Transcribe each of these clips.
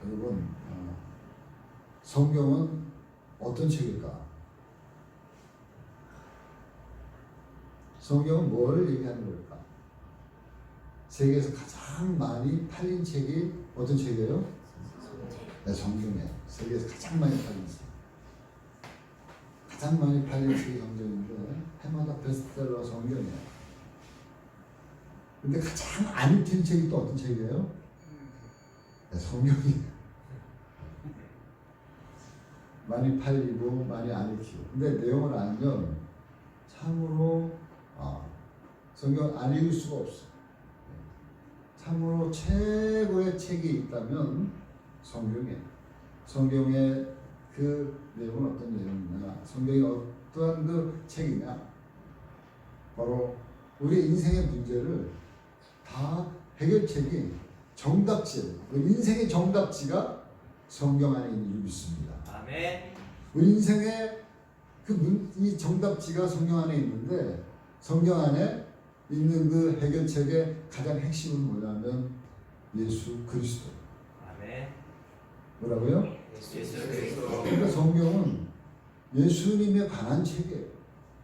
여러분, 성경은 어떤 책일까? 성경은 뭘 얘기하는 걸까? 세계에서 가장 많이 팔린 책이 어떤 책이에요? 네, 성경이에요. 세계에서 가장 많이 팔린 책. 가장 많이 팔린 책이 성경인데 해마다 베스트셀러 성경이에요. 근데 가장 안 읽힌 책이 또 어떤 책이에요? 네, 성경이에요. 많이 팔리고 많이 안 읽히고. 근데 내용을 알면 참으로 성경 안 읽을 수가 없어. 참으로 최고의 책이 있다면 성경이에요. 성경의 그 내용은 어떤 내용이냐? 성경이 어떠한 그 책이냐? 바로 우리 인생의 문제를 다 해결책이 정답지, 우리 인생의 정답지가 성경 안에 있는 줄 믿습니다. 아멘. 우리 인생의 이 정답지가 성경 안에 있는데 성경 안에 있는 그 해결책의 가장 핵심은 뭐냐면 예수 그리스도. 아멘. 뭐라고요? 예수 그리스도. 그러니까 성경은 예수님에 관한 책이에요.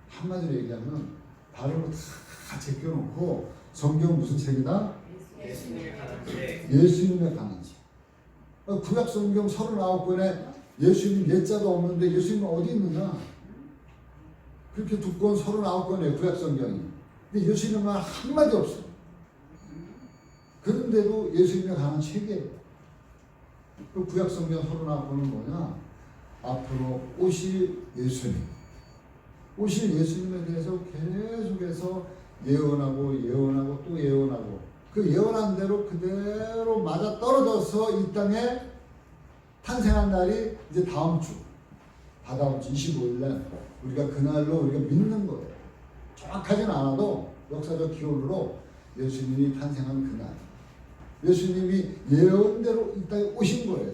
한마디로 얘기하면 바로 다 제껴놓고 성경은 무슨 책이다? 예수님에 관한 책. 예수님에 관한 책. 구약 성경 39권에 예수님 예자도 없는데 예수님은 어디 있느냐? 그렇게 두꺼운 39권의 구약 성경이. 근데 예수님은 한마디 없어. 그런데도 예수님에 관한 책이에요. 그 구약 성경 39권은 뭐냐? 앞으로 오실 예수님. 오실 예수님에 대해서 계속해서 예언하고 또 예언하고 그 예언한 대로 그대로 맞아 떨어져서 이 땅에 탄생한 날이 이제 다음 주 25일 날 우리가 그날로 우리가 믿는 거예요. 정확하진 않아도 역사적 기원으로 예수님이 탄생한 그날 예수님이 예언대로 이 땅에 오신 거예요.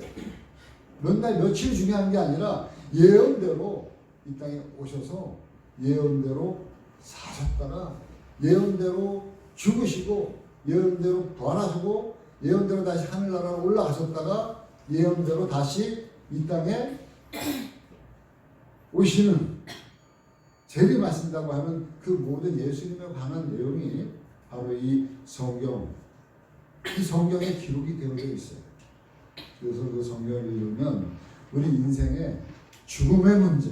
몇 날 며칠 중요한 게 아니라 예언대로 이 땅에 오셔서 예언대로 사셨다가 예언대로 죽으시고 예언대로 부활하시고 예언대로 다시 하늘나라로 올라가셨다가 예언대로 다시 이 땅에 오시는 재림하신다고 하는 그 모든 예수님에 관한 내용이 바로 이 성경에 기록이 되어져 있어요. 그래서 그 성경을 읽으면 우리 인생의 죽음의 문제,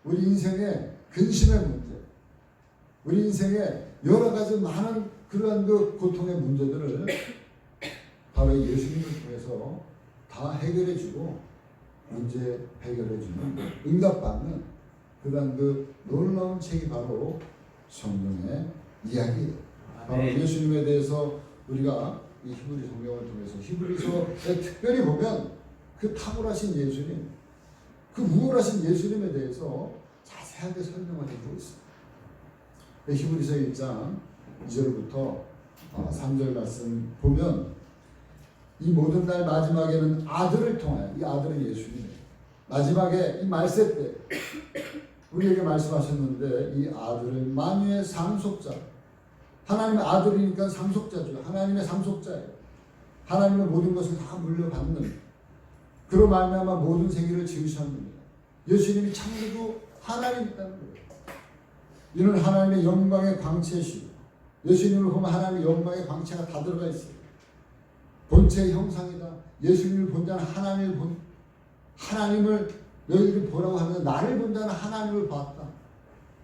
우리 인생의 근심의 문제, 우리 인생의 여러 가지 많은 그러한 그 고통의 문제들을 바로 예수님을 통해서 다 해결해주고 문제 해결해주는 응답받는 그러한 그 놀라운 책이 바로 성경의 이야기예요. 바로 예수님에 대해서 우리가 이 히브리 성경을 통해서 히브리서에 특별히 보면 그 탁월하신 예수님, 그 우월하신 예수님에 대해서 자세하게 설명을 해주고 있어요. 히브리서 1장 2절부터 3절 말씀 보면 이 모든 날 마지막에는 아들을 통하여, 이 아들은 예수님이에요. 마지막에 이 말세 때 우리에게 말씀하셨는데 이 아들을 만유의 상속자, 하나님의 아들이니까 상속자죠. 하나님의 상속자예요. 하나님의 모든 것을 다 물려받는 그로 말미암아 모든 세계를 지으셨느니라. 예수님이 참으로 하나님이라는 거예요. 이는 하나님의 영광의 광채시고 예수님을 보면 하나님의 영광의 광채가 다 들어가 있어요. 본체의 형상이다. 예수님을 본 자는 하나님을 너희들이 보라고 하면 나를 본 자는 하나님을 봤다.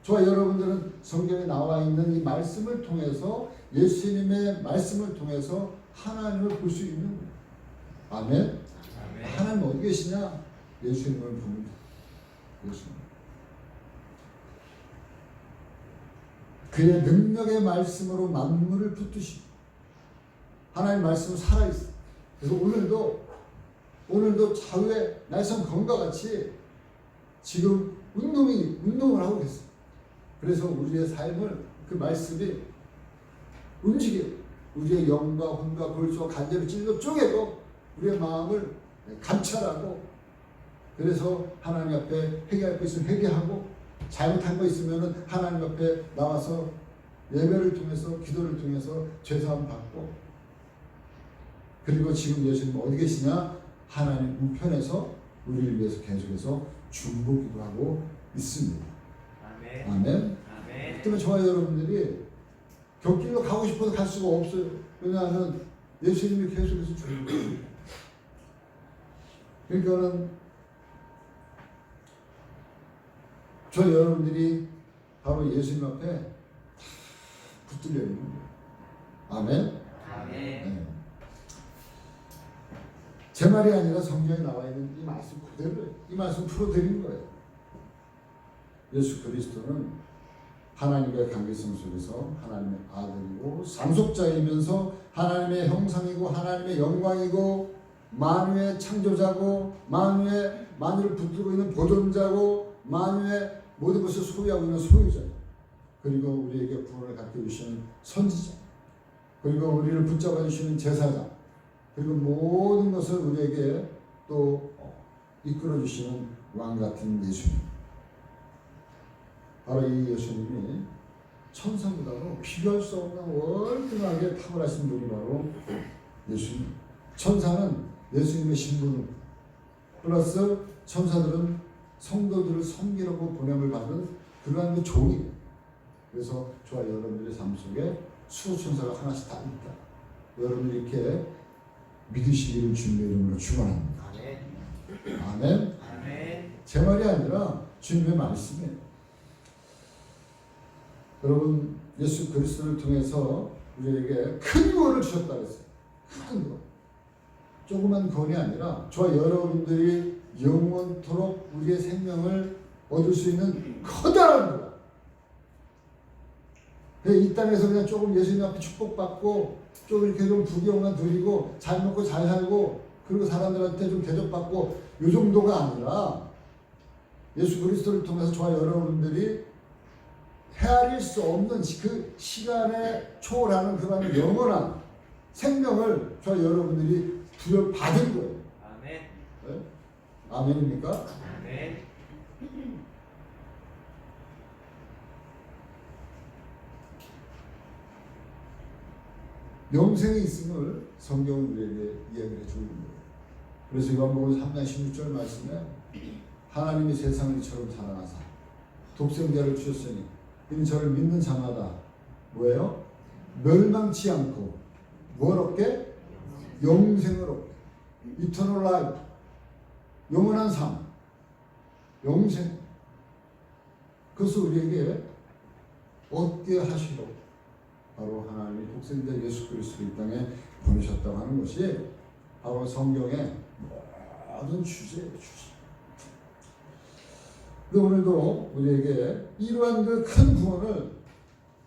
저와 여러분들은 성경에 나와 있는 이 말씀을 통해서 예수님의 말씀을 통해서 하나님을 볼 수 있는 거예요. 아멘. 하나님 어디 계시냐? 예수님을 봅니다. 예수님. 그의 능력의 말씀으로 만물을 붙드시고 하나님의 말씀은 살아있어요. 그래서 오늘도 좌우의 날선 검과 같이 지금 운동을 하고 계세요. 그래서 우리의 삶을 그 말씀이 움직여요. 우리의 영과 혼과 골수와 간절을 찔러 쪼개고 우리의 마음을 감찰하고 그래서 하나님 앞에 회개할 거 있으면 회개하고 잘못한 거 있으면 하나님 앞에 나와서 예배를 통해서 기도를 통해서 죄사함 받고 그리고 지금 예수님 어디 계시냐? 하나님 우편에서 우리를 위해서 계속해서 중보기도 하고 있습니다. 아멘. 아멘. 아멘. 때문에 저와 여러분들이 곁길로 가고 싶어도 갈 수가 없어요. 왜냐하면 예수님이 계속해서 중보합니다. 그러니까는 저 여러분들이 바로 예수님 앞에 붙들려 있는 거예요. 아멘. 아멘. 네. 제 말이 아니라 성경에 나와 있는 이 말씀 그대로 이 말씀 풀어드린 거예요. 예수 그리스도는 하나님과의 관계성 속에서 하나님의 아들이고 상속자이면서 하나님의 형상이고 하나님의 영광이고 만유의 창조자고 만유를 붙들고 있는 보존자고 만유의 모든 것을 소유하고 있는 소유자예요. 그리고 우리에게 구원을 갖게 해주시는 선지자, 그리고 우리를 붙잡아 주시는 제사장, 그리고 모든 것을 우리에게 또 이끌어 주시는 왕 같은 예수님. 바로 이 예수님이 천사보다도 비교할 수 없는 월등하게 탁월하신 분이 바로 예수님. 천사는 예수님의 신분 플러스 천사들은 성도들을 섬기려고 보냄을 받은 그러한 그 종이에요. 그래서 저와 여러분들의 삶 속에 수호천사가 하나씩 다 있다. 여러분들이 이렇게 믿으시기를 주님의 이름으로 축원합니다. 아멘. 아멘. 아멘. 제 말이 아니라 주님의 말씀이에요. 여러분 예수 그리스도를 통해서 우리에게 큰 구원을 주셨다 그랬어요. 큰 구원. 조그만 구원이 아니라 저와 여러분들이 영원토록 우리의 생명을 얻을 수 있는 커다란 구원. 이 땅에서 그냥 조금 예수님 앞에 축복받고 좀 이렇게 좀 부귀영화 누리고 잘 먹고 잘 살고 그리고 사람들한테 좀 대접받고 이 정도가 아니라 예수 그리스도를 통해서 저와 여러분들이 헤아릴 수 없는 그 시간에 초월하는 그런 영원한 생명을 저와 여러분들이 부여받은 거예요. 아멘. 네? 아멘입니까? 아멘. 영생이 있음을 성경은 우리에게 이야기해 주는 거예요. 그래서 요한복음 3장 16절 말씀에 하나님이 세상을 이처럼 사랑하사 독생자를 주셨으니 이는 저를 믿는 자마다 뭐예요? 멸망치 않고 뭘 얻게? 영생을 얻게. Eternal life. 영원한 삶. 영생. 그것을 우리에게 얻게 하시고 바로 하나님이 독생자 예수 그리스도를 이 땅에 보내셨다고 하는 것이 바로 성경의 모든 주제예요. 주제. 근데 오늘도 우리에게 이러한 그 큰 구원을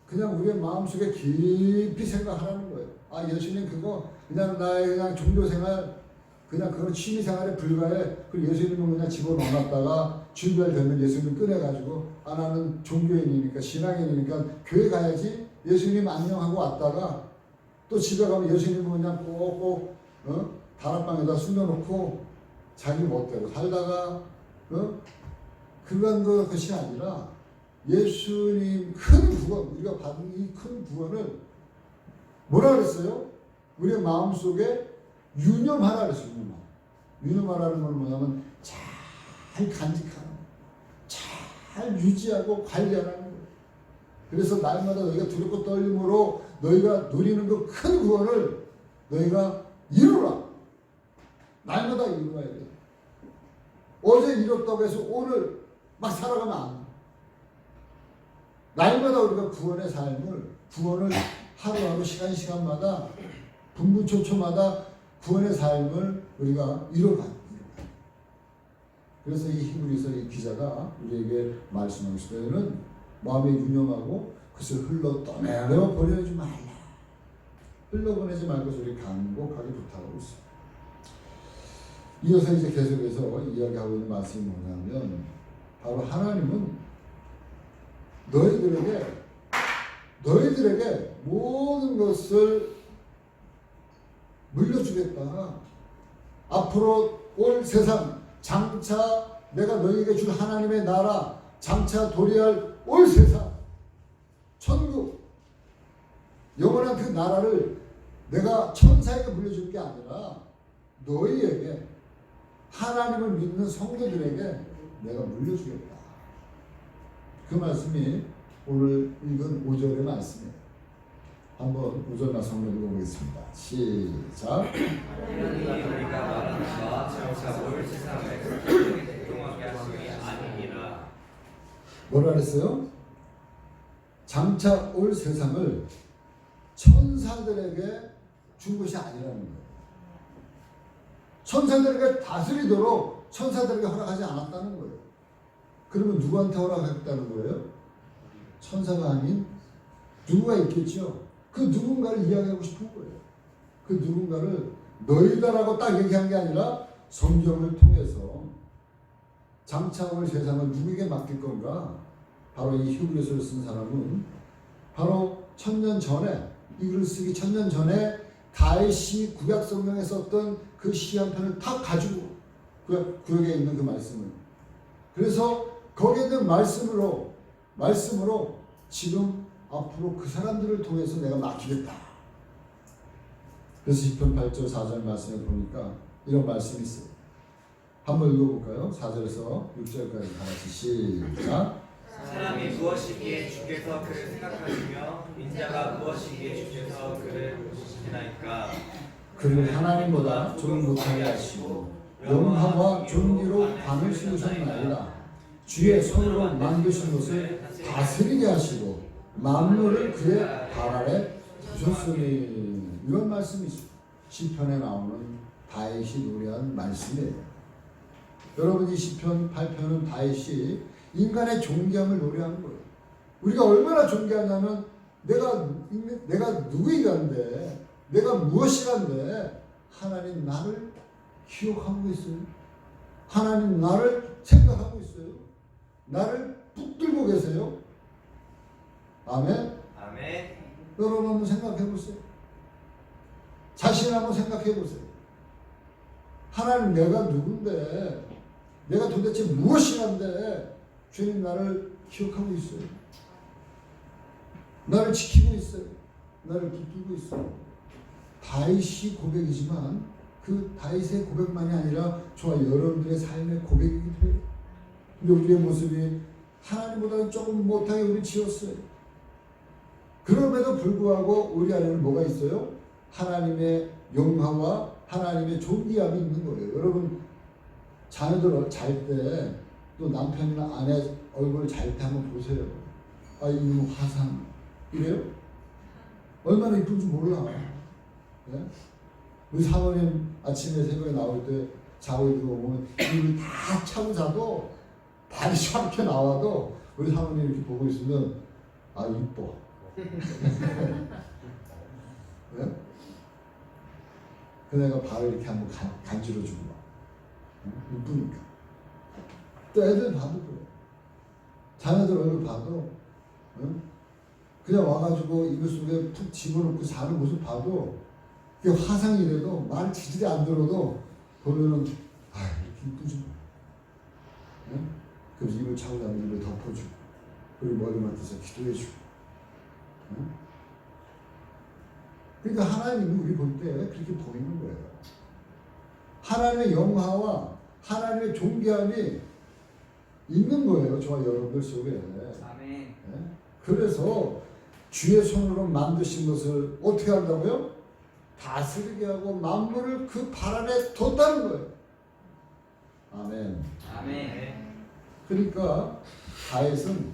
그냥 우리의 마음속에 깊이 생각하라는 거예요. 아, 예수님 그거 그냥 나의 그냥 종교생활 그냥 그런 취미생활에 불과해. 그리고 예수님은 그냥 집어넣어놨다가 주일날 되면 예수님 꺼내가지고 아 나는 종교인이니까 신앙인이니까 교회 가야지 예수님 안녕하고 왔다가 또 집에 가면 예수님은 그냥 꼭꼭 다락방에다 숨겨놓고 자기 멋대로 살다가 그런 것이 아니라 예수님 큰 구원, 우리가 받은 이 큰 구원을 뭐라 그랬어요? 우리의 마음속에 유념하라 그랬어요. 유념하라는 건 뭐냐면 잘 간직하는 거예요. 잘 유지하고 관리하라는 거예요. 그래서 날마다 너희가 두렵고 떨림으로 너희가 누리는 그 큰 구원을 너희가 이루라. 날마다 이루어야 돼요. 어제 이뤘다고 해서 오늘 막 살아가면 안 돼. 날마다 우리가 구원을 하루하루 시간마다 분분초초마다 구원의 삶을 우리가 이뤄가요. 그래서 이 히브리서 이 기자가 우리에게 말씀하고 있어요. 마음에 유념하고 그것을 흘러 떠내려 버리지 말라. 흘러보내지 말고 우리 간곡하게 부탁하고 있어요. 이어서 이제 계속해서 이야기하고 있는 말씀이 뭐냐면 바로 하나님은 너희들에게 모든 것을 물려주겠다. 앞으로 올 세상 장차 내가 너희에게 줄 하나님의 나라 장차 도래할 올 세상 천국 영원한 그 나라를 내가 천사에게 물려줄 게 아니라 너희에게 하나님을 믿는 성도들에게 내가 물려주겠다. 그 말씀이 오늘 읽은 5절의 말씀이에요. 한번 5절 말씀 한번 읽어보겠습니다. 시작. 하나님이 우리가 말하는 바 장차 올 세상을 동하게 하심이 아니니라. 뭐라 그랬어요? 장차 올 세상을 천사들에게 준 것이 아니라는 거예요. 천사들에게 다스리도록 천사들에게 허락하지 않았다는 거예요. 그러면 누구한테 허락했다는 거예요? 천사가 아닌 누구가 있겠죠? 그 누군가를 이야기하고 싶은 거예요. 그 누군가를 너희다라고 딱 얘기한 게 아니라 성경을 통해서 장차 올 세상을 누구에게 맡길 건가? 바로 이 히브리서를 쓴 사람은 바로 1000년 전에, 이 글을 쓰기 1000년 전에 다윗이 구약 성경에 썼던 그 시 한 편을 다 가지고 구약에 있는 그 말씀을, 그래서 거기에 있는 말씀으로 지금 앞으로 그 사람들을 통해서 내가 맡기겠다. 그래서 시편 8절 4절 말씀에 보니까 이런 말씀이 있어요. 한번 읽어볼까요? 4절에서 6절까지 다 같이 시작. 사람이 무엇이기에 주께서 그를 생각하시며 인자가 무엇이기에 주께서 그를 보시나이까. 그를 하나님보다 좀 못하게 하시고 영화와 존귀로 밤을 씌우셨나이다. 주의 손으로 만드신 것을 다스리게 하시고 만물을 그의 발 아래 두셨으니. 이런 말씀이 시편에 나오는 다윗이 노래한 말씀이에요. 여러분, 이 시편 8편은 다윗이 인간의 존귀함을 노래하는 거예요. 우리가 얼마나 존귀하냐면 내가 누구이간데, 내가 무엇이간데 하나님 나를 기억하고 있어요. 하나님 나를 생각하고 있어요. 나를 붙들고 계세요. 아멘. 아멘. 여러분 한번 생각해 보세요. 자신 한번 생각해 보세요. 하나님, 내가 누군데, 내가 도대체 무엇이란데 주님 나를 기억하고 있어요. 나를 지키고 있어요. 나를 붙들고 있어요. 다윗이 고백이지만 그 다윗의 고백만이 아니라 저와 여러분들의 삶의 고백이기도 해요. 근데 우리의 모습이 하나님보다는 조금 못하게 우리 지었어요. 그럼에도 불구하고 우리 안에는 뭐가 있어요? 하나님의 영화와 하나님의 존귀함이 있는 거예요. 여러분, 자녀들 잘 때 또 남편이나 아내 얼굴 잘 때 한번 보세요. 아, 이놈 화상 이래요? 얼마나 이쁜지 몰라. 네? 우리 사모님 아침에 새벽에 나올 때 자고 있는 거 보면 입을 다 차고 자도 발이 쫙 나와도 우리 사모님 이렇게 보고 있으면 아, 이뻐. 네? 그 내가 발을 이렇게 한번 간지러주고 막 이쁘니까. 또 애들 봐도 그래. 자녀들 얼굴 봐도 그냥 와가지고 이불 속에 푹 집어넣고 자는 모습 봐도 그게 화상이라도 말 지지리 안 들어도 보면은 아, 이렇게 이쁘지 뭐. 그래서 입을 차고 자면 입을 덮어주고 그리고 머리 맡아서 기도해주고. 그러니까 하나님이 우리 볼 때 그렇게 보이는 거예요. 하나님의 영화와 하나님의 존귀함이 있는 거예요. 저와 여러분들 속에. 아멘. 그래서 주의 손으로 만드신 것을 어떻게 한다고요? 다스리게 하고 만물을 그 발 아래 뒀다는 거예요. 아멘. 아멘. 그러니까 다윗은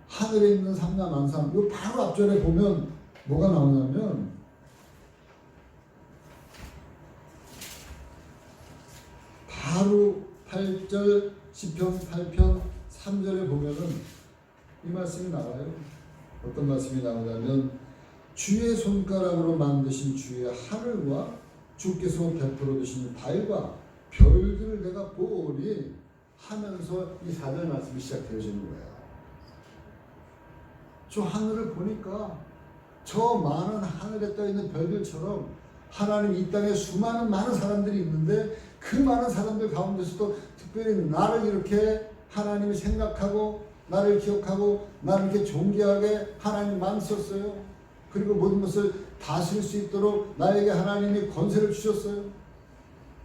하늘에 있는 삼남 안상, 요 바로 앞절에 보면 뭐가 나오냐면 바로 8절 시편 8편 3절에 보면은 이 말씀이 나와요. 어떤 말씀이 나오냐면 주의 손가락으로 만드신 주의 하늘과 주께서 베풀어 주신 달과 별들을 내가 보니 하면서 이 4절 말씀이 시작되어지는 거예요. 저 하늘을 보니까 저 많은 하늘에 떠있는 별들처럼 하나님 이 땅에 수많은 많은 사람들이 있는데 그 많은 사람들 가운데서도 특별히 나를 이렇게 하나님이 생각하고 나를 기억하고 나를 이렇게 존귀하게 하나님 만드셨어요. 그리고 모든 것을 다스릴 수 있도록 나에게 하나님이 권세를 주셨어요.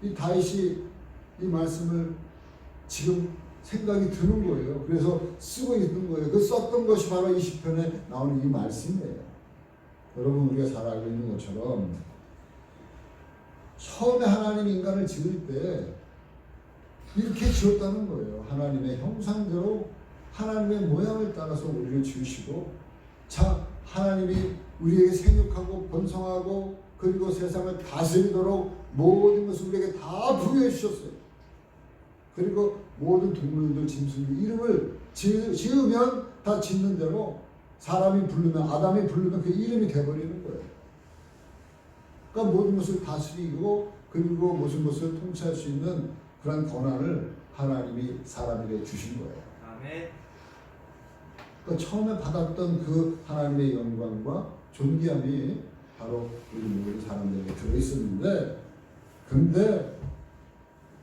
이 다윗이 이 말씀을 지금 생각이 드는 거예요. 그래서 쓰고 있는 거예요. 그 썼던 것이 바로 이 시편에 나오는 이 말씀이에요. 여러분, 우리가 잘 알고 있는 것처럼 처음에 하나님이 인간을 지을 때 이렇게 지었다는 거예요. 하나님의 형상대로 하나님의 모양을 따라서 우리를 지으시고, 자, 하나님이 우리에게 생육하고 번성하고 그리고 세상을 다스리도록 모든 것을 우리에게 다 부여해 주셨어요. 그리고 모든 동물들, 짐승들 이름을 지으면 다 짓는 대로 사람이 부르면, 아담이 부르면 그 이름이 돼버리는 거예요. 그러니까 모든 것을 다스리고 그리고 모든 것을 통치할 수 있는 그런 권한을 하나님이 사람에게 주신 거예요. 아멘. 그러니까 처음에 받았던 그 하나님의 영광과 존귀함이 바로 우리 모든 사람들에게 들어있었는데, 근데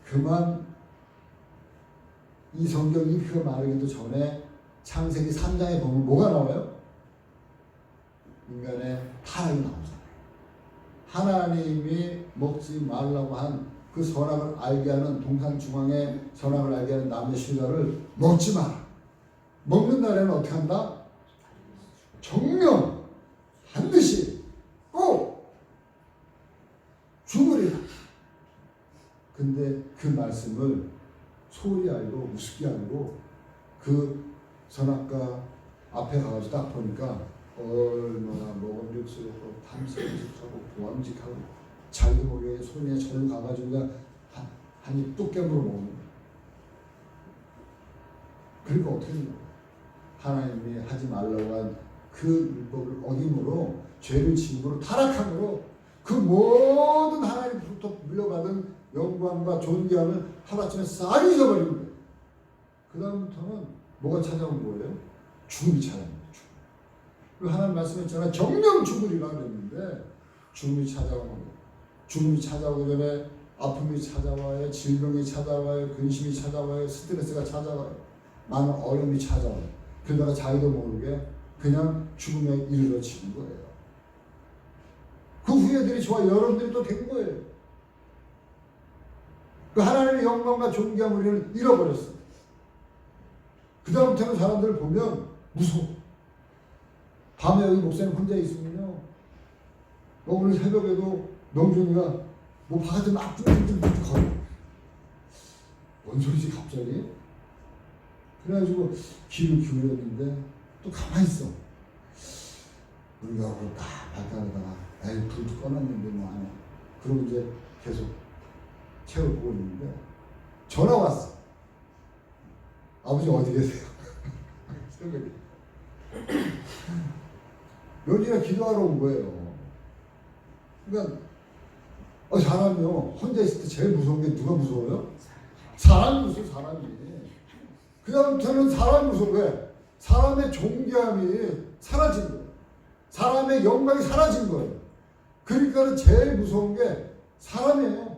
그만 이 성경이 그 말하기도 전에 창세기 3장에 보면 뭐가 나와요? 인간의 타락이 나오잖아요. 하나님이 먹지 말라고 한 그 선악을 알게 하는, 동산 중앙에 선악을 알게 하는 나무의 실과를 먹지 마라. 먹는 날에는 어떻게 한다? 정령 반드시 꼭 죽으리라. 근데 그 말씀을 소홀히 알고 우습게 알고 그 선악과 앞에 가가지고 딱 보니까 얼마나 먹음직스럽고 탐스럽고 보암직하고 자기도 모르게 손에 절로 가가지고 그냥 한 입 뚝 깨물어 먹는 거예요. 그러니까 어떻게 해요? 하나님이 하지 말라고 한 그 율법을 어김으로 죄를 지음으로 타락함으로 그 모든 하나님부터 물려받은 영광과 존귀함을 하루아침에 싹 잊어버리는 거예요. 그 다음부터는 뭐가 찾아온 거예요? 죽음이 찾아온 거예요. 죽음. 하나님 말씀했잖아요. 정령 죽으리라 그랬는데 죽음이 찾아온 거예요. 죽음이 찾아오기 전에 아픔이 찾아와요. 질병이 찾아와요. 근심이 찾아와요. 스트레스가 찾아와요. 많은 어려움이 찾아와요. 그러다가 자기도 모르게 그냥 죽음에 이르러지는 거예요. 그 후예들이 좋아 여러분들이 또 된 거예요. 그 하나님의 영광과 존귀함을 우리는 잃어버렸어요. 그 다음부터는 사람들을 보면 무서워. 밤에 여기 목사님 혼자 있으면요, 오늘 새벽에도 명준이가 뭐 바깥에 막 뚱뚱뚱뚱 걸어. 뭔 소리지 갑자기? 그래가지고 귀를 기울였는데 또 가만히 있어. 우리가 그럴까 말까 하다가 에이 불도 꺼놨는데 뭐 하냐. 그러고 이제 계속 책을 보고 있는데 전화 왔어. 아버지 어디 계세요? 새벽에. 명준이가 기도하러 온 거예요. 그러니까 사람이요, 혼자 있을 때 제일 무서운 게 누가 무서워요? 사람이 무서워. 사람이. 그 다음부터는 사람이 무서운 거예요. 사람의 존귀함이 사라진 거예요. 사람의 영광이 사라진 거예요. 그러니까 제일 무서운 게 사람이에요.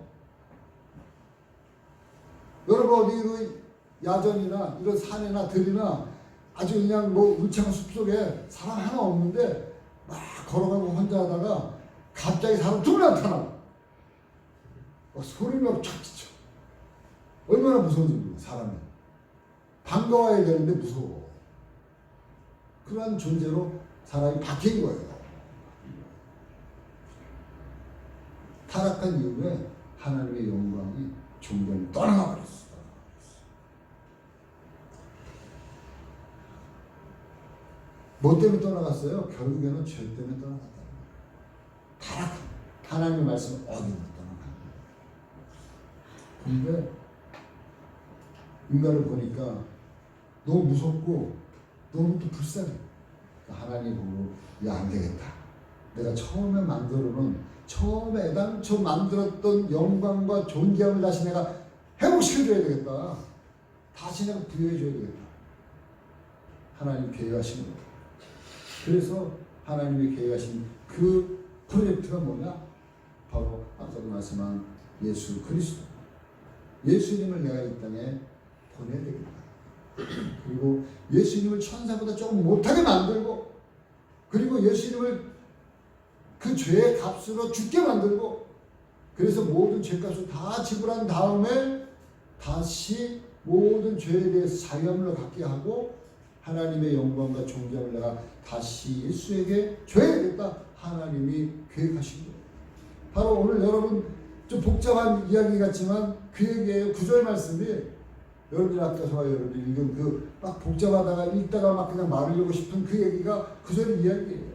여러분 어디 그 야전이나 이런 산이나 들이나 아주 그냥 뭐 울창한 숲속에 사람 하나 없는데 막 걸어가고 혼자 하다가 갑자기 사람 두 명 나타나. 소리가 쫙 지쳐. 얼마나 무서운지 몰라. 사람이 반가워야 되는데 무서워. 그러한 존재로 사람이 바뀐 거예요. 타락한 이후에 하나님의 영광이 종종 떠나가 버렸어. 뭐 때문에 떠나갔어요? 결국에는 죄 때문에 떠나갔다. 타락한 하나님의 말씀을 어기고 떠나간 거예요. 근데 인간을 보니까 너무 무섭고 너무 또 불쌍해. 하나님 보고 야, 안 되겠다. 내가 처음에 만들어놓은, 처음에 애당초 만들었던 영광과 존귀함을 다시 내가 회복시켜줘야 되겠다. 다시 내가 부여해줘야 되겠다. 하나님 계획하신 거예요. 그래서 하나님이 계획하신 그 프로젝트가 뭐냐? 바로 아까도 말씀한 예수 그리스도. 예수님을 내가 이 땅에 보내야 되겠다. 그리고 예수님을 천사보다 조금 못하게 만들고, 그리고 예수님을 그 죄의 값으로 죽게 만들고, 그래서 모든 죄값을 다 지불한 다음에 다시 모든 죄에 대해서 자유함을 갖게 하고 하나님의 영광과 존경을 내가 다시 예수에게 줘야겠다 하나님이 계획하신 거예요. 바로 오늘 여러분 좀 복잡한 이야기 같지만 그 얘기예요. 구절 말씀이 여러분들 앞에서 여러분들 읽은 그 막 복잡하다가 읽다가 막 그냥 말하려고 싶은 그 얘기가 구절 이야기예요.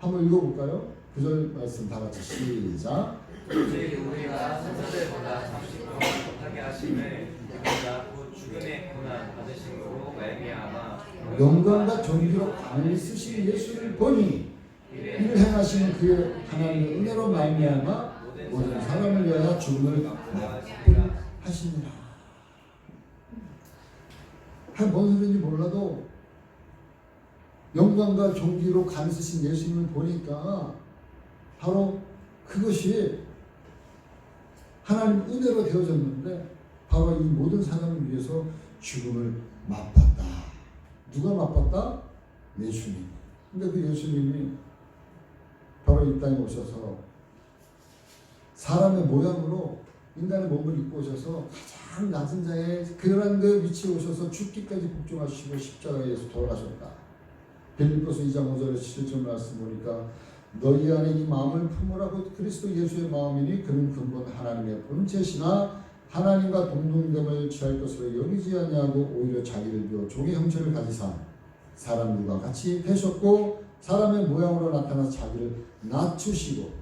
한번 읽어볼까요? 구절 말씀 다 같이 시작. 오직 우리가 선사들보다 잠시 더 못하게 하심을 그가 곧 죽음의 고난 받으심으로 말미암아 영광과 존귀로 관을 쓰신 예수를 보니 이를 행하시는 그의 하나님의 은혜로 말미암아 모든 사람을 위하여 죽음을 맛보게 하시니라. 뭔 소리인지 몰라도 영광과 존귀로 관을 쓰신 예수님을 보니까 바로 그것이 하나님 은혜로 되어졌는데 바로 이 모든 사람을 위해서 죽음을 맛봤다. 누가 맛봤다? 예수님. 근데 그 예수님이 바로 이 땅에 오셔서 사람의 모양으로 인간의 몸을 입고 오셔서 가장 낮은 자의 그런 그 위치에 오셔서 죽기까지 복종하시고 십자가에서 돌아가셨다. 빌립보서 2장 5절에 7절 말씀 보니까 너희 안에 이 마음을 품으라고 그리스도 예수의 마음이니 그는 근본 하나님의 본체시나 하나님과 동등됨을 취할 것으로 여기지 아니하고 오히려 자기를 비워 종의 형체를 가지사 사람들과 같이 되셨고 사람의 모양으로 나타나서 자기를 낮추시고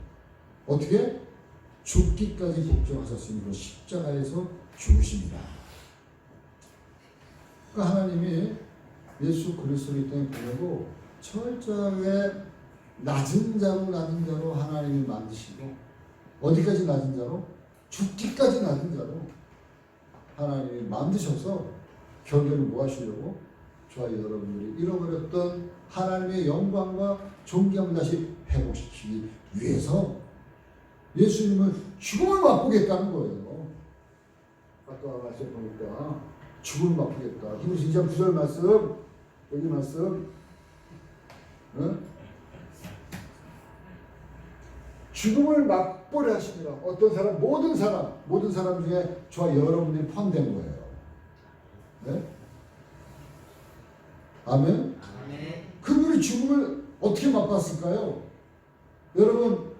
어떻게? 죽기까지 복종하셨으니 그 십자가에서 죽으십니다. 그러니까 하나님이 예수 그리스도를 이 땅에 보내고 철저하게 낮은 자로 하나님이 만드시고 어디까지 낮은 자로? 죽기까지 낮은 자로 하나님이 만드셔서 결국에는 뭐 하시려고? 저와 여러분들이 잃어버렸던 하나님의 영광과 존귀함을 다시 회복시키기 위해서 예수님은 죽음을 맛보겠다는 거예요. 아까 말씀 보니까 죽음을 맛보겠다. 히브리서 2장 9절 말씀, 여기 말씀, 죽음을 맛보려 하십니다. 어떤 사람, 모든 사람 중에 저와 여러분들이 포함된 거예요. 네? 아멘? 그분이 죽음을 어떻게 맛봤을까요? 여러분,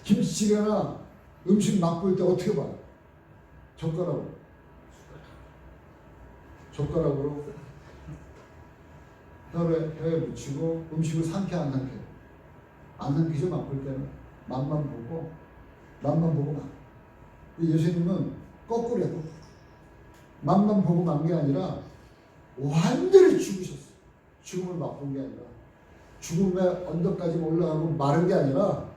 김치찌개나 음식 맛볼 때 어떻게 봐요? 젓가락으로 혀에 묻히고 음식을 삼켜 안 삼켜? 안 삼키죠. 맛볼 때는 맛만 보고 막. 예수님은 거꾸로야. 맛만 보고 만 게 아니라 완전히 죽으셨어요. 죽음을 맛본 게 아니라 죽음의 언덕까지 올라가고 마른 게 아니라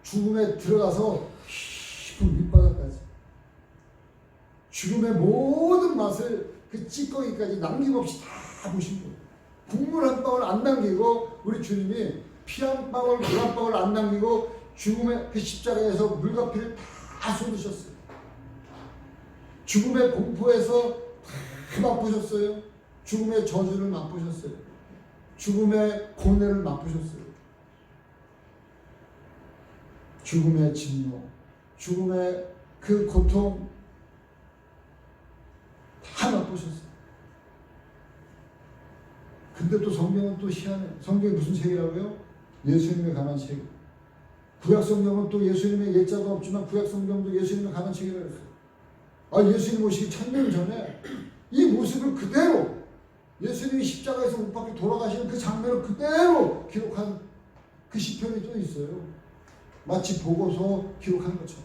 죽음에 들어가서 깊은 밑바닥까지 죽음의 모든 맛을 그 찌꺼기까지 남김없이 다 보신 거예요. 국물 한 방울 안 남기고 우리 주님이 피 한 방울, 물 한 방울 안 남기고 죽음의 그 십자가에서 물과 피를 다 쏟으셨어요. 죽음의 공포에서 다 맛보셨어요. 죽음의 저주를 맛보셨어요. 죽음의 고뇌를 맛보셨어요. 죽음의 진노, 죽음의 그 고통 다 맛보셨어요. 근데 또 성경은 또 희한해. 성경이 무슨 책이라고요? 예수님에 관한 책. 구약 성경은 또 예수님의 예자가 없지만 구약 성경도 예수님에 관한 책이라고 했어요. 예수님 오시기 1000년 전에 이 모습을 그대로 예수님이 십자가에서 못 박혀 돌아가시는 그 장면을 그대로 기록한 그 시편이 또 있어요. 마치 보고서 기록한 것처럼.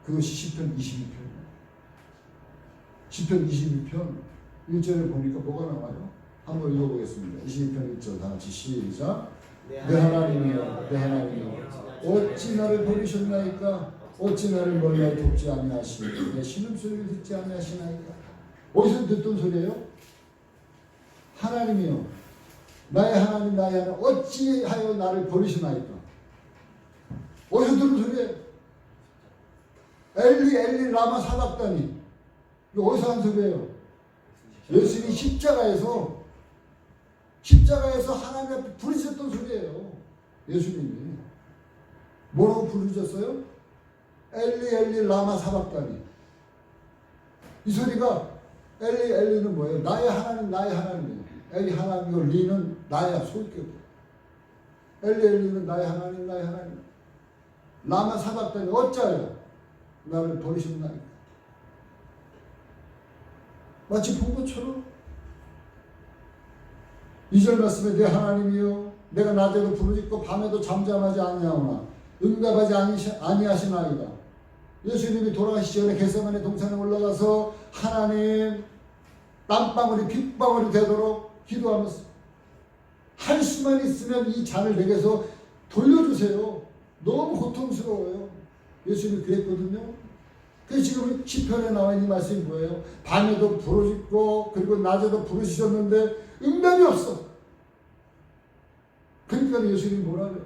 그것이 시편 22편이에요. 시편 22편 1절에 보니까 뭐가 나와요? 한번 읽어보겠습니다. 22편 1절 다 같이 시작. 내 하나님이여, 내 하나님이여, 어찌 나를 버리셨나이까? 어찌 나를 멀리 돕지 아니하시니 내 신음소리를 듣지 아니하시나이까? 어디서 듣던 소리예요? 하나님이여, 나의 하나님, 나의 하나님, 어찌하여 나를 버리시나이까? 어디서 들은 소리예요? 엘리 엘리 라마 사박다니. 이거 어디서 한 소리예요? 예수님이 십자가에서 십자가에서 하나님 앞에 부르셨던 소리예요. 예수님이 뭐라고 부르셨어요? 엘리 엘리 라마 사박다니. 이 소리가 엘리 엘리는 뭐예요? 나의 하나님 나의 하나님. 엘리 하나님이고 리는 나의 소리격. 엘리 엘리는 나의 하나님 나의 하나님. 라마 사박다니 어짜요? 나를 버리셨나이까. 마치 본 것처럼 2절 말씀에 내 하나님이여 내가 낮에도 부르짖고 밤에도 잠잠하지 아니하오나 응답하지 아니하시나이다. 예수님이 돌아가시기 전에 겟세마네 동산에 올라가서 하나님 땀방울이 핏방울이 되도록 기도하면서 할 수만 있으면 이 잔을 내게서 돌려주세요. 너무 고통스러워요. 예수님이 그랬거든요. 그래서 지금 시편에 나와 있는 말씀이 뭐예요? 밤에도 부르짖고 그리고 낮에도 부르시셨는데 응답이 없어. 그러니까 예수님이 뭐라 그래요?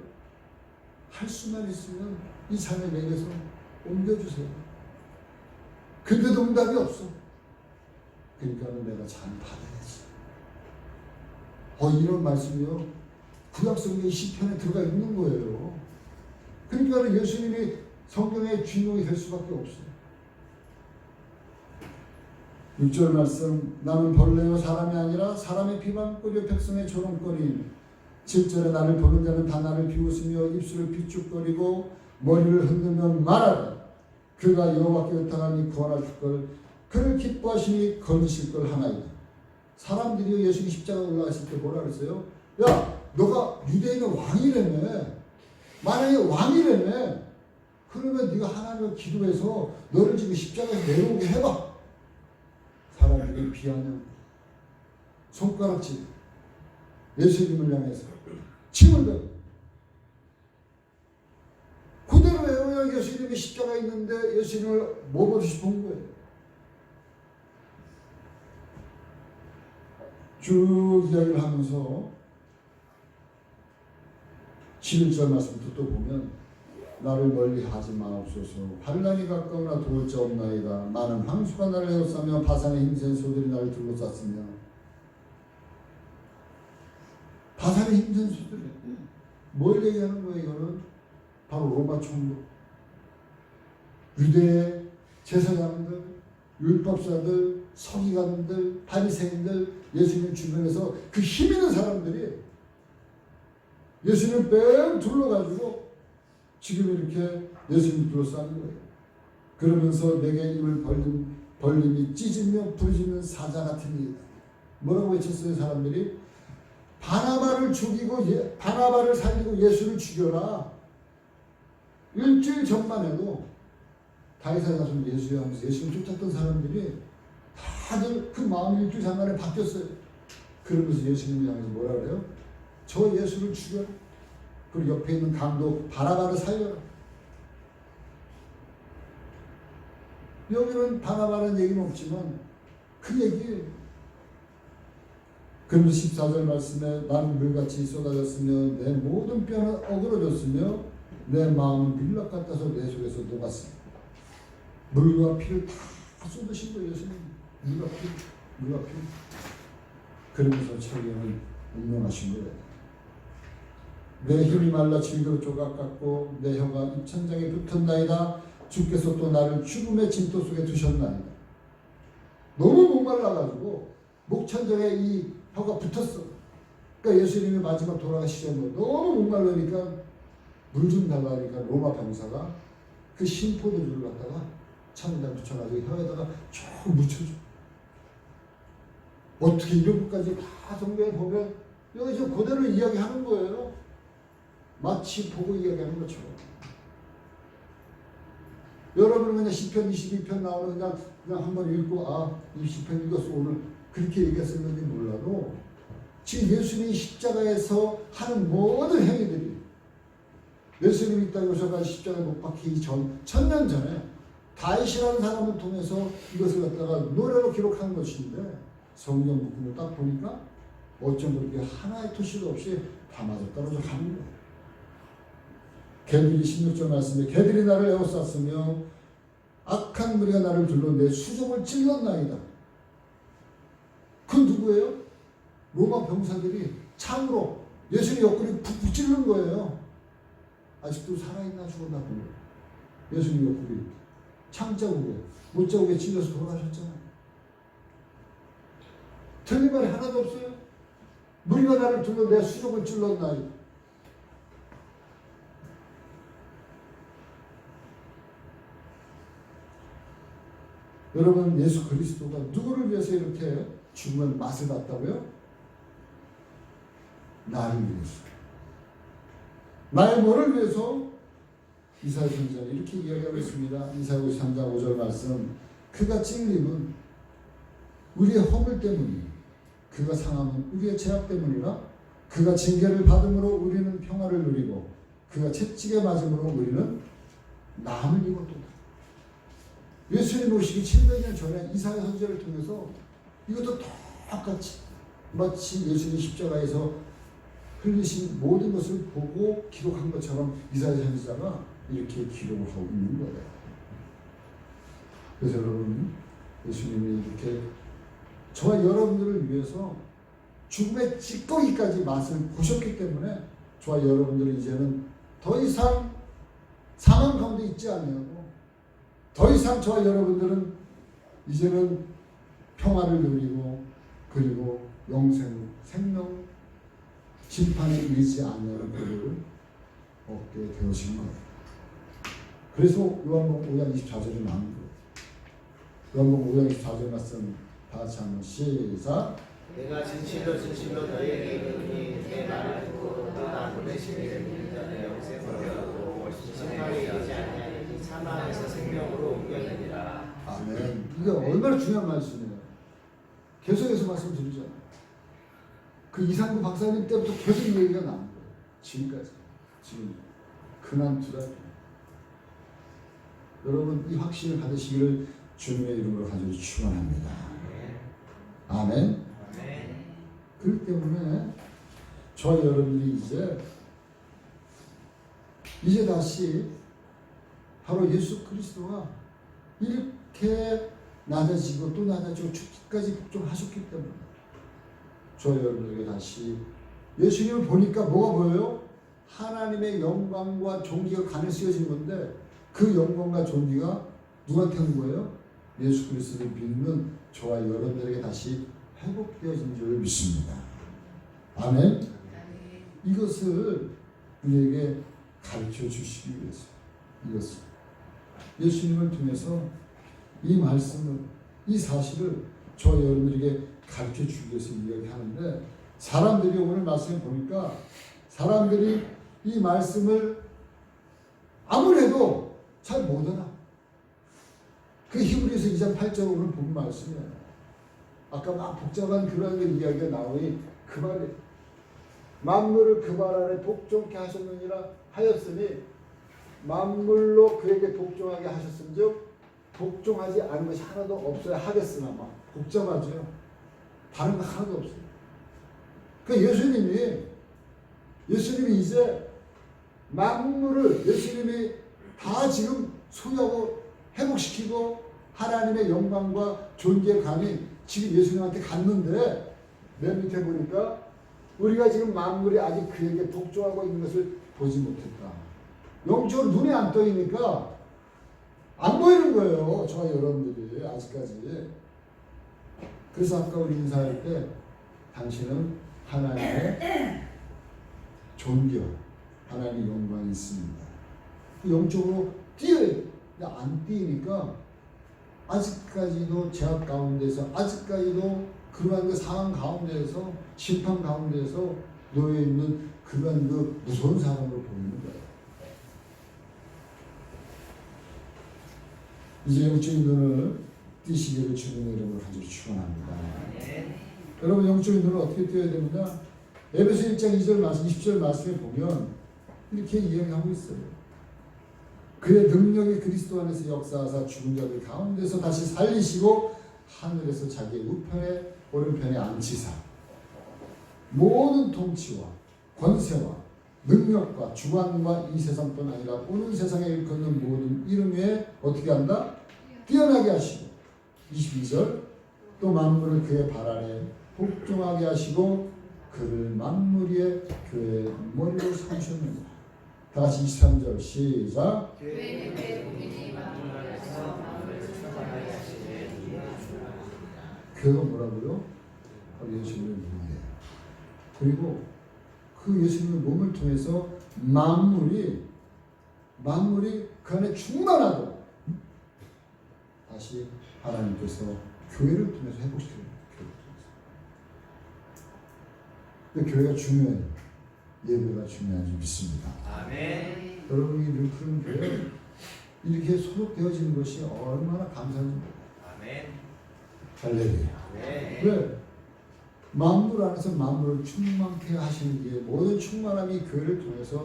할 수만 있으면 이 잔을 내게서 옮겨주세요. 근데도 응답이 없어. 그러니까 내가 잔 받아야지. 이런 말씀이요. 구약성경의 시편에 들어가 있는 거예요. 그러니까 예수님이 성경의 주인공이 될 수밖에 없어요. 6절 말씀 나는 벌레요 사람이 아니라 사람의 비방거리요 백성의 조롱거리. 7절에 나를 보는 자는 다 나를 비웃으며 입술을 비축거리고 머리를 흔들며 말하라. 그가 여호와께 의탁하니 구원하실 걸 그를 기뻐하시니 거두실 걸 하나이다. 사람들이 예수님 십자가 올라가실 때 뭐라 그랬어요? 야 너가 유대인의 왕이라며. 만약에 왕이라며. 그러면 네가 하나님을 기도해서 너를 지금 십자가에서 내려오게 해봐. 사람들이 비하냐 손가락질 예수님을 향해서 침을 뱉고 그대로예요. 예수님이 십자가에 있는데 예수님을 뭐 보고 싶은 거예요. 쭉 이야기를 하면서 11절 말씀부터 또 보면 나를 멀리 하지 마옵소서. 환난이 가까우나 도울 자 없나이다. 많은 황수가 나를 에워싸며 바산의 힘센 소들이 나를 둘러쌌으며. 바산의 힘센 소들이 뭘 얘기하는 거예요? 이거는 바로 로마 총독, 유대 제사장들, 율법사들, 서기관들, 바리새인들, 예수님 주변에서 그 힘 있는 사람들이 예수님 뺑 둘러가지고 지금 이렇게 예수님 둘러싸는 거예요. 그러면서 내게 입을 벌림이 찢으며 부르짖는 사자 같은 이다. 뭐라고 외쳤어요 사람들이? 바나바를 죽이고 바나바를 살리고 예수를 죽여라. 일주일 전만 해도 다윗의 자손 예수야 하면서 예수님 쫓았던 사람들이 다들 그 마음이 일주일 전만에 바뀌었어요. 그러면서 예수님이 향해서 뭐라 그래요? 저 예수를 죽여라. 그리고 옆에 있는 감독 바나바를 살려라. 여기는 바나바라는 얘기는 없지만 그 얘기예요. 그러면서 14절 말씀에 나는 물같이 쏟아졌으며 내 모든 뼈는 어그러졌으며 내 마음은 밀랍 같아서 내 속에서 녹았습니다. 물과 피를 다 쏟으신 거예요. 예수님. 물과 피. 그러면서 철경은 운명하신 거예요. 내 힘이 말라 질그릇 조각 같고 내 혀가 입천장에 붙었나이다. 주께서 또 나를 죽음의 진토 속에 두셨나이다. 너무 목말라가지고 목천장에 이 혀가 붙었어. 그러니까 예수님이 마지막 돌아가시죠. 너무 목말라니까 물 좀 달라니까 로마 병사가 그 심포도주를 갖다가 찬에다 붙여가지고 혀에다가 쭉 묻혀줘. 어떻게 이런 것까지 다 성경에 보면 여기서 그대로 이야기하는 거예요. 마치 보고 이야기하는 것처럼. 여러분은 그냥 시편 22편 나오는 그냥 한번 읽고 이 시편 읽었어 오늘 그렇게 얘기했었는지 몰라도 지금 예수님이 십자가에서 하는 모든 행위들이 예수님이 이 땅에 오셔서 십자가에 못 박히기 전 1000년 전에 다윗이라는 사람을 통해서 이것을 갖다가 노래로 기록한 것인데 성경 부분을 딱 보니까 어쩜 그렇게 하나의 토시도 없이 다 맞아떨어져 가는 거예요. 개들이 16절 말씀에 개들이 나를 에워쌌으며 악한 무리가 나를 둘러 내 수종을 찔렀나이다. 그 누구예요? 로마 병사들이 창으로 예수님 옆구리 푹 찌르는 거예요. 아직도 살아있나 죽었나 본 거예요. 예수님 옆구리 창자국에 못자국에 찔려서 돌아가셨잖아요. 틀린 말이 하나도 없어요. 무리가 나를 두고 내 수족을 찔렀나이. 여러분, 예수 그리스도가 누구를 위해서 이렇게 죽음의 맛을 봤다고요? 나를 위해서. 나의 뭐를 위해서? 이사야 선지자는 이렇게 이야기하고 있습니다. 이사야 53장 5절 말씀. 그가 찔림은 우리의 허물 때문이요, 그가 상함은 우리의 죄악 때문이라. 그가 징계를 받음으로 우리는 평화를 누리고 그가 채찍에 맞음으로 우리는 나음을 입었도다. 예수님 오시기 700년 전에 이사야 선지자를 통해서 이것도 똑같이 마치 예수님 십자가에서 흘리신 모든 것을 보고 기록한 것처럼 이사야 선지자가 이렇게 기록을 하고 있는 거예요. 그래서 여러분, 예수님이 이렇게 저와 여러분들을 위해서 죽음의 찌꺼기까지 맛을 보셨기 때문에 저와 여러분들은 이제는 더 이상 사망 가운데 있지 아니하고 더 이상 저와 여러분들은 이제는 평화를 누리고 그리고 영생, 생명, 심판에 이르지 아니하는 것을 얻게 되어진 거예요. 그래서 요한복음 5장 24절이 나온 거예요. 요한복음 5장 24절 말씀 다 같이 한번 시작. 내가 진실로 진실로 너희에게 이르노니 내 말을 듣고 나 보내신 이를 믿는 자는 영생을 얻고 심판에 이르지 아니하니 사망에서 생명으로 옮겨내니라. 아멘. 이게 얼마나 중요한 말씀이에요. 계속해서 말씀드리잖아요. 그 이상구 박사님 때부터 계속 이 얘기가 나온 거예요. 지금까지. 지금 근한 두 달 동안. 여러분, 이 확신을 받으시기를 주님의 이름으로 간절히 축원합니다. 아멘. 그렇기 때문에 저와 여러분들이 이제 다시 바로 예수 그리스도가 이렇게 낮아지고 또 낮아지고 죽기까지 복종하셨기 때문에 저와 여러분들에게 다시 예수님을 보니까 뭐가 보여요? 하나님의 영광과 존귀가 간에 쓰여진 건데 그 영광과 존귀가 누구한테 온 거예요? 예수 그리스도를 믿는 저와 여러분들에게 다시 회복되어진 줄 믿습니다. 아멘. 이것을 우리에게 가르쳐 주시기 위해서 이것을 예수님을 통해서 이 말씀을, 이 사실을 저와 여러분들에게 가르쳐 주기 위해서 이야기하는데 사람들이 오늘 말씀을 보니까 사람들이 이 말씀을 아무래도 잘 못 알아. 그 히브리서 2장 8절 오늘 본 말씀이에요. 아까 막 복잡한 그런 이야기가 나오니 그 말이 만물을 그 말 안에 복종케 하셨느니라 하였으니 만물로 그에게 복종하게 하셨은즉 복종하지 않은 것이 하나도 없어야 하겠으나 막 복잡하죠. 다른 거 하나도 없어요. 그 예수님이 이제 만물을 예수님이 다 지금 소유하고 회복시키고 하나님의 영광과 존귀의 감이 지금 예수님한테 갔는데 맨 밑에 보니까 우리가 지금 만물이 아직 그에게 복종하고 있는 것을 보지 못했다. 영적으로 눈에 안 떠이니까 안 보이는 거예요. 저와 여러분들이 아직까지. 그래서 아까 우리 인사할 때 당신은 하나님의 존귀와 하나님의 영광이 있습니다. 영적으로 뛰어야 돼. 근데 안 뛰니까 아직까지도 제약 가운데서 아직까지도 그러한 그 상황 가운데에서 심판 가운데에서 놓여 있는 그런 그 무서운 사람으로 보이는 거예요. 이제 영적인 눈을 띄시기를 주님의 이름으로 간절히 축원합니다. 여러분, 영적인 눈을 어떻게 띄어야 됩니까? 에베소 1장 2절 말씀, 20절 말씀에 보면 이렇게 이야기하고 있어요. 그의 능력이 그리스도 안에서 역사하사 죽은 자들 가운데서 다시 살리시고 하늘에서 자기의 우편에 오른편에 앉히사 모든 통치와 권세와 능력과 주관과 이 세상뿐 아니라 오는 세상에 일컫는 모든 이름 위에 어떻게 한다? 뛰어나게 하시고 22절 또 만물을 그의 발 아래 복종하게 하시고 그를 만물 위에 교회의 머리로 삼으셨느니라. 다 같이 23절 시작. 교회는 내 복이니 만물 안에서 만물을 충만하게 하시는 이의 주라. 교회가 뭐라고요? 바로 예수님의 몸이에요. 그리고 그 예수님의 몸을 통해서 만물이 그 안에 충만하도록 다시 하나님께서 교회를 통해서 회복시키는 거예요. 근데 교회가 중요해요. 예배가 중요한지 믿습니다. 아멘. 여러분이 늘 그런 교회 이렇게 소속되어지는 것이 얼마나 감사한지. 아멘. 할렐루야. 네. 왜? 만물 안에서 만물을 충만케 하시는 게 모든 충만함이 교회를 통해서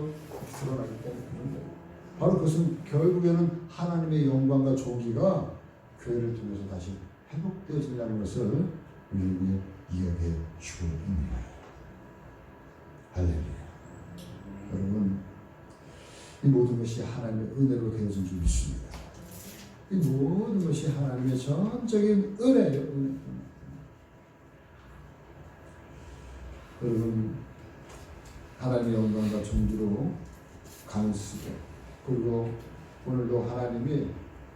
드러나기 때문에 그런 거예요. 바로 그것은 결국에는 하나님의 영광과 존귀가 교회를 통해서 다시 회복되어진다는 것을 우리에게 이야기해 주고 있는 거예요. 할렐루야. 여러분, 이 모든 것이 하나님의 은혜로 되어진 줄 믿습니다. 이 모든 것이 하나님의 전적인 은혜예요. 은혜. 여러분, 하나님의 영광과 존귀로 감쓰게, 그리고 오늘도 하나님이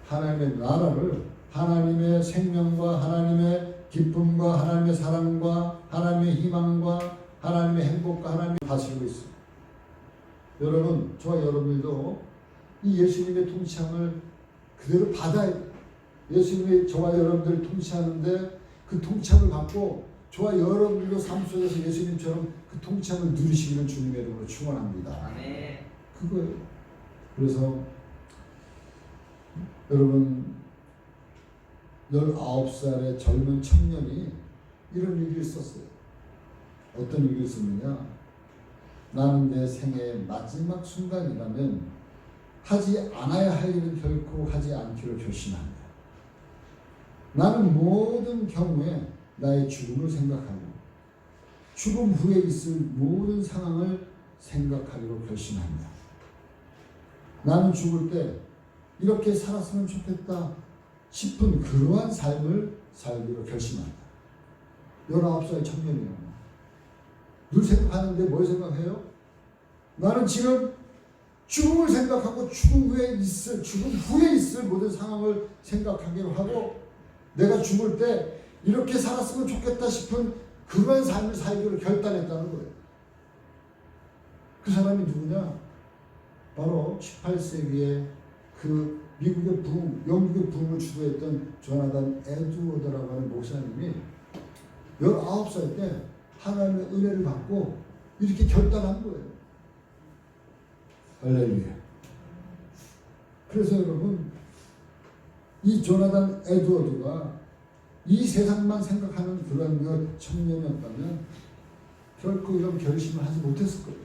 하나님의 나라를 하나님의 생명과 하나님의 기쁨과 하나님의 사랑과 하나님의 희망과 하나님의 행복과 하나님이 다스리고 있습니다. 여러분, 저와 여러분들도 이 예수님의 통치함을 그대로 받아야 돼요. 예수님이 저와 여러분들을 통치하는데 그 통치함을 받고 저와 여러분들도 삶 속에서 예수님처럼 그 통치함을 누리시기를 주님의 이름으로 축원합니다. 아멘. 그거예요. 그래서 여러분 19살의 젊은 청년이 이런 일기를 썼어요. 어떤 일기를 썼느냐? 나는 내 생애의 마지막 순간이라면 하지 않아야 할 일은 결코 하지 않기로 결심한다. 나는 모든 경우에 나의 죽음을 생각하고 죽음 후에 있을 모든 상황을 생각하기로 결심한다. 나는 죽을 때 이렇게 살았으면 좋겠다 싶은 그러한 삶을 살기로 결심한다. 19살 청년이에요. 늘 생각하는데 뭘 생각해요? 나는 지금 죽음을 생각하고 죽음 후에 있을 모든 상황을 생각하기로 하고 내가 죽을 때 이렇게 살았으면 좋겠다 싶은 그러한 삶을 살기로 결단했다는 거예요. 그 사람이 누구냐? 바로 18세기에 그 미국의 영국의 부흥을 주도했던 조나단 에드워드라고 하는 목사님이 19살 때 하나님의 은혜를 받고 이렇게 결단한 거예요. 할렐루야. 그래서 여러분, 이 조나단 에드워드가 이 세상만 생각하는 그런 그 청년이었다면 결코 이런 결심을 하지 못했을 거예요.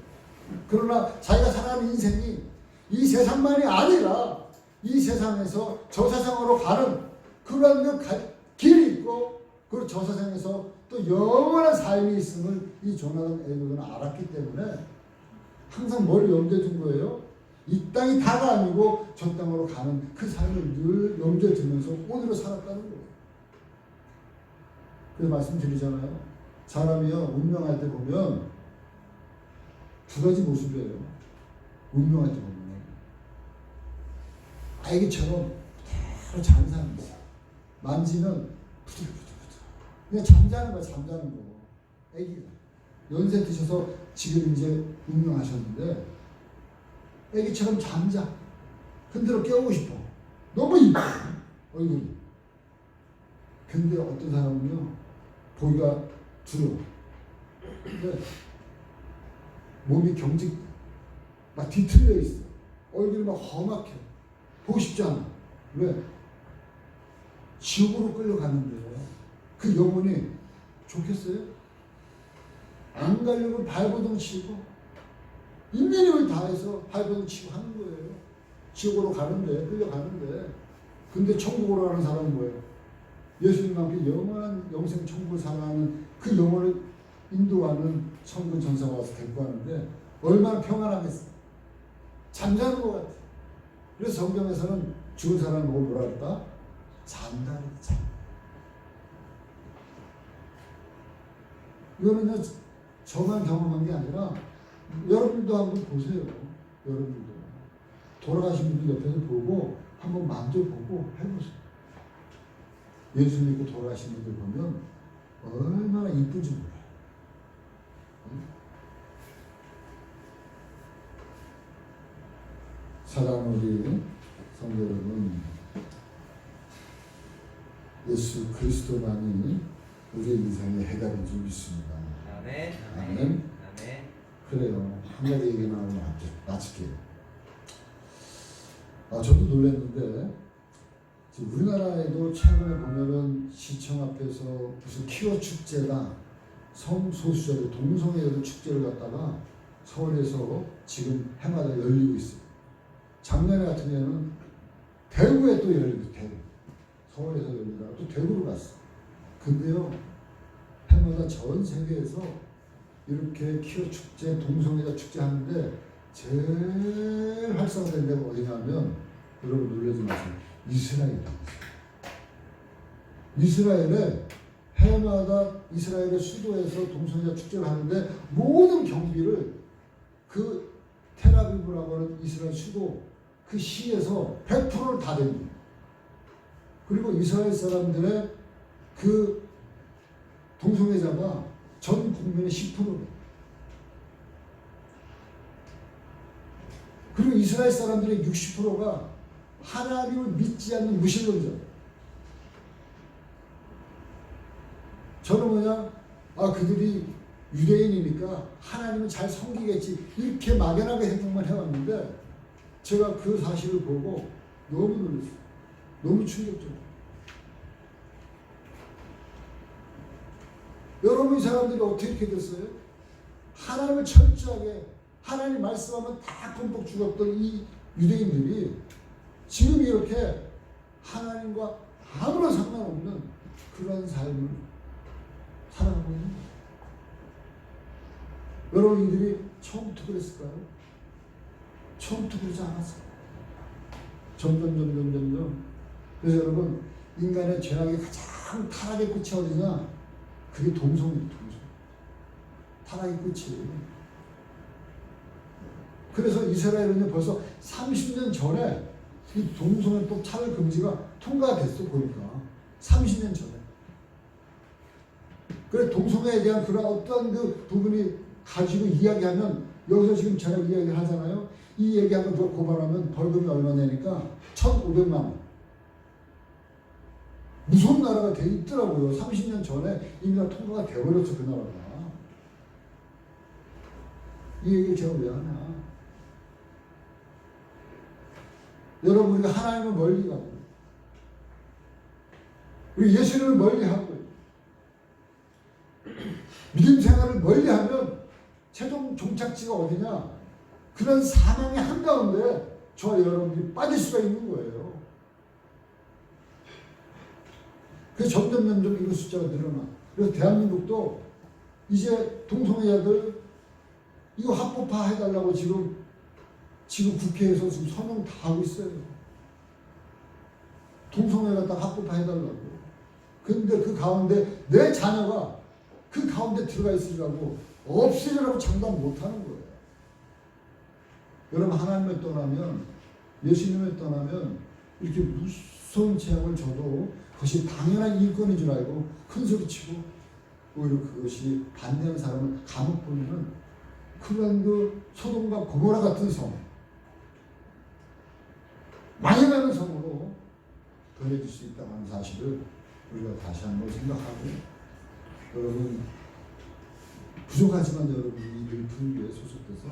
그러나 자기가 살아가는 인생이 이 세상만이 아니라 이 세상에서 저 세상으로 가는 그런 그 길이 있고 그리고 저 세상에서 또 영원한 삶이 있음을 이 조나단 에드워드는 알았기 때문에 항상 뭘 염두에 둔 거예요? 이 땅이 다가 아니고 저 땅으로 가는 그 삶을 늘 염두에 두면서 오늘을 살았다는 거예요. 그래서 말씀드리잖아요. 사람이요, 운명할 때 보면 두 가지 모습이에요. 운명할 때 보면 아기처럼 그대로 자는 사람이 있어요. 만지면 부들부들부들. 그냥 잠자는 거야, 잠자는 거. 아기가. 연세 드셔서 지금 이제 운명하셨는데 아기처럼 잠자. 흔들어 깨우고 싶어. 너무 이뻐. 얼굴이. 근데 어떤 사람은요, 보기가 두려워. 근데 몸이 경직, 막 뒤틀려 있어. 얼굴이 막 험악해. 보고 싶지 않아. 왜? 지옥으로 끌려가는데 그 영혼이 좋겠어요? 안 가려고 발버둥 치고 있는 힘을 다해서 발버둥 치고 하는 거예요. 지옥으로 가는데, 끌려가는데. 근데 천국으로 가는 사람은 뭐예요? 예수님과 함께 영원한 영생 천국을 살아가는 그 영혼을 인도하는 천군 전사가 와서 데리고 가는데 얼마나 평안하겠어. 잠자는 것 같아. 그래서 성경에서는 죽은 사람을 보고 뭐라 그랬다? 잔다. 이거는요, 저만 경험한 게 아니라 여러분도 한번 보세요. 여러분도 돌아가신 분들 옆에서 보고 한번 만져보고 해보세요. 예수 믿고 돌아가신 분들 보면 얼마나 이쁜지 몰라요. 사랑하는 우리 성도 여러분, 예수 그리스도만이 우리의 인생의 해답인 줄 믿습니다. 아멘. 아멘. 아멘. 그래요. 한 가지 얘기만 하고 마칠게요. 저도 놀랐는데 지금 우리나라에도 최근에 보면은 시청 앞에서 무슨 키워 축제가 성소수자들 동성애들 축제를 갖다가 서울에서 지금 해마다 열리고 있어요. 작년에 같은 경우는 대구에 또 열리고 대구 서울에서 열리다가 또 대구로 갔어. 근데요 해마다 전 세계에서 이렇게 키워 축제 동성애자 축제 하는데 제일 활성화된 데가 어디냐면 여러분 놀라지 마세요. 이스라엘입니다. 이스라엘에 해마다 이스라엘의 수도에서 동성애자 축제를 하는데 모든 경비를 그 텔아비브라고 하는 이스라엘 수도 그 시에서 100%를 다 냅니다. 그리고 이스라엘 사람들의 그 동성애자가 전 국민의 10%래요. 그리고 이스라엘 사람들의 60%가 하나님을 믿지 않는 무신론자. 저는 그들이 유대인이니까 하나님을 잘 섬기겠지 이렇게 막연하게 생각만 해왔는데 제가 그 사실을 보고 너무 놀랐어요. 너무 충격적이에요. 여러분 이 사람들이 어떻게 됐어요? 하나님을 철저하게 하나님 말씀하면 다 껌뻑 죽었던 이 유대인들이 지금 이렇게 하나님과 아무런 상관없는 그런 삶을 살아가고 있는 거예요. 여러분 이들이 처음부터 그랬을까요? 처음부터 그러지 않았어요. 점점. 그래서 여러분 인간의 죄악의 가장 타락의 끝이 어디냐? 그게 동성이에요. 타락의 끝이에요. 그래서 이스라엘은 벌써 30년 전에 이 동성애법 차별 금지가 통과됐어 보니까 30년 전에. 그래 동성애에 대한 그런 어떤 그 부분이 가지고 이야기하면 여기서 지금 제가 이야기를 하잖아요. 이 얘기하고 누가 고발하면 벌금이 얼마 내니까 1,500만 원. 무서운 나라가 돼 있더라고요. 30년 전에 이미 다 통과가 돼버렸어 그 나라가. 이 얘기 제가 왜 하냐. 여러분 우리가 하나님을 멀리 가고 우리 예수님을 멀리하고 믿음 생활을 멀리하면 최종 종착지가 어디냐? 그런 사망의 한가운데 저와 여러분이 빠질 수가 있는 거예요. 그래서 점점 이거 숫자가 늘어나. 그래서 대한민국도 이제 동성애자들 이거 합법화 해달라고 지금 국회에서 지금 서명 다 하고 있어요. 동성애 갖다 합법화 해달라고. 근데 그 가운데 내 자녀가 그 가운데 들어가 있으라고 없애려고 장담 못하는 거예요. 여러분 하나님을 떠나면 예수님을 떠나면 이렇게 무서운 죄악을 져도 그것이 당연한 인권인 줄 알고 큰 소리치고 오히려 그것이 반대하는 사람을 감옥 보내는 그런 그 소돔과 고모라 같은 성 많이 가는 성으로 변해질 수 있다고 하는 사실을 우리가 다시 한번 생각하고 여러분 부족하지만 여러분이 늘 분위기에 소속돼서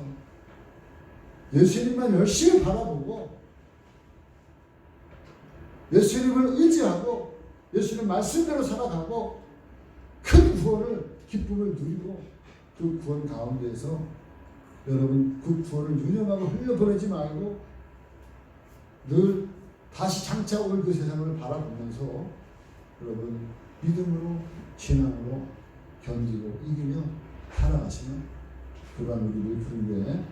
예수님만 열심히 바라보고 예수님을 의지하고 예수님 말씀대로 살아가고 큰 구원을 기쁨을 누리고 그 구원 가운데에서 여러분 그 구원을 유념하고 흘려보내지 말고 늘 다시 장차 올 그 세상을 바라보면서 여러분 믿음으로 신앙으로 견디고 이기며 살아가시는 그간 우리 물풀교회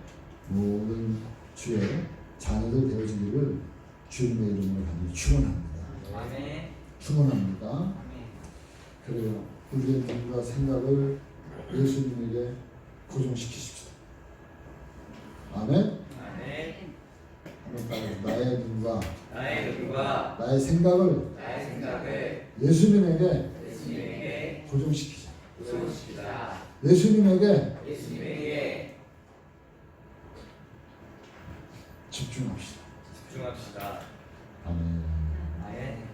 모든 주의 자녀들 되어지기를 주님의 이름으로 간절히 축원합니다. 아멘. 축원합니다. 그래요. 우리의 눈과 생각을 예수님에게 고정시키십시다. 아멘. 아멘. 한번 따라서 나의 눈과 나의 눈과 나의 생각을 나의 생각을 예수님에게 예수님에게 고정시키자. 고정시키자. 예수님에게 예수님에게 집중합시다. 집중합시다. 아멘. 아멘.